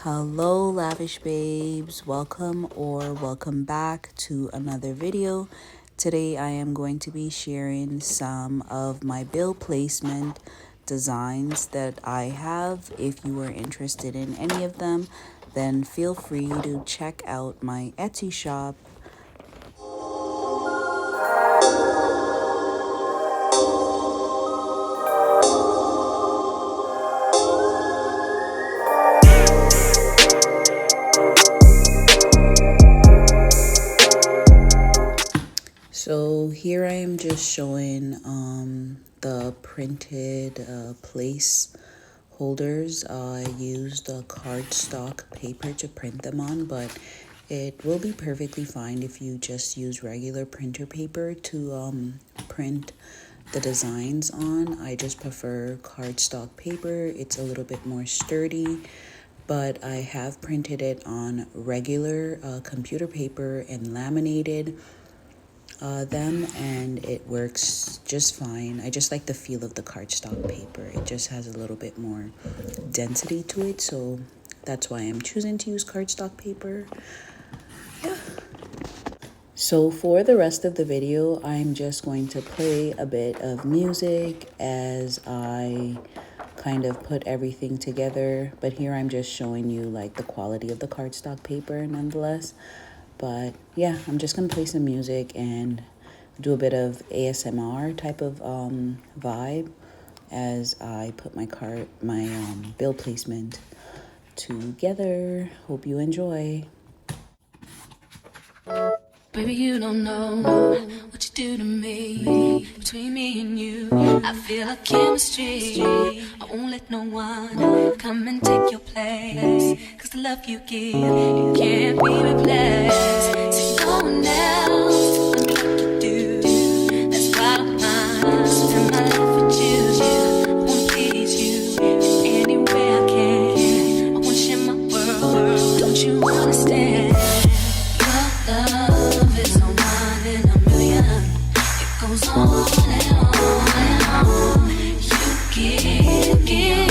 Hello Lavish babes, welcome back to another video. Today I am going to be sharing some of my bill placement designs that I have. If you are interested in any of them, then feel free to check out my Etsy shop. So here I am just showing the printed placeholders. I used the cardstock paper to print them on, but it will be perfectly fine if you just use regular printer paper to print the designs on. I just prefer cardstock paper. It's a little bit more sturdy, but I have printed it on regular computer paper and laminated them, and it works just fine. I just like the feel of the cardstock paper. It just has a little bit more density to it, so that's why I'm choosing to use cardstock paper. Yeah. So for the rest of the video, I'm just going to play a bit of music as I kind of put everything together, but here I'm just showing you like the quality of the cardstock paper nonetheless. But yeah, I'm just gonna play some music and do a bit of ASMR type of vibe as I put my bill placement together. Hope you enjoy. Baby, you don't know what you do to me. Between me and you, I feel a chemistry. I won't let no one come and take your place. Cause the love you give, it can't be replaced. See, no one else can do what you do. That's why I'm mine. Spend my life with you. I wanna please you any way I can. I wanna share my world. Don't you understand? Your love is no one in a million. It goes on and on and on. You give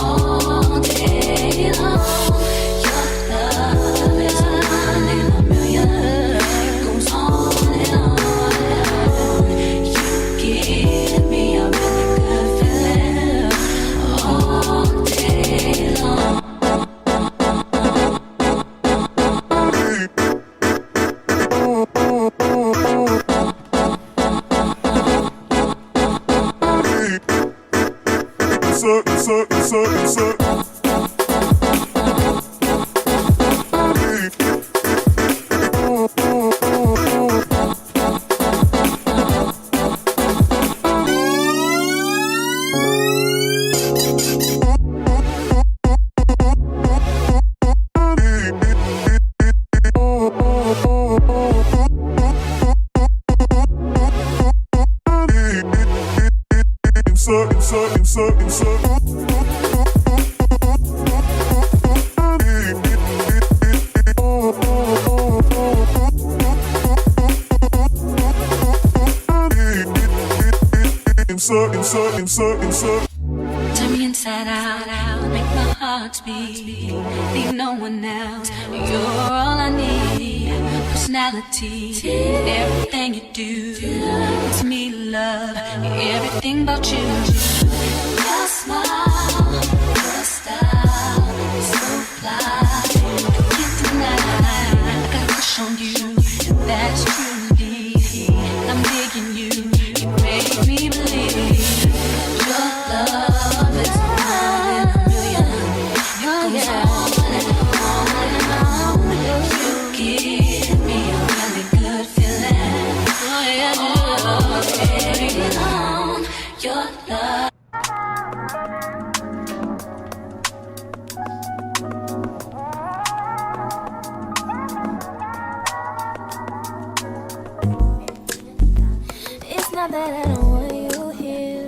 all day long. Your love is no one in a million. It goes on and on and on. You give me a really good feeling all day long. Turn me inside out, make my heart beat. Leave no one else, you're all I need. Personality, everything you do, it's me love, everything about you. Your smile, your style, so fly, I can't deny. I got a crush on you, and that's truly. I'm digging you, you make me believe. Your love is one in a million. It goes on and on and on. You give me a really good feeling. Oh yeah, all day long. Your love. It's not that I don't want you here.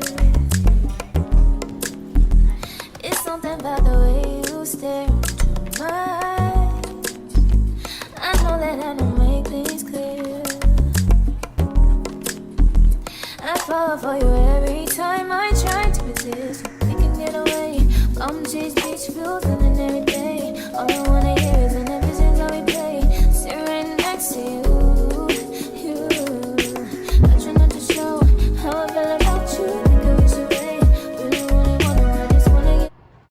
It's something about the way you stare into my eyes. I know that I don't make things clear. I fall for you every time I try to resist. We can get away from chase beach, feel feeling every day. All I want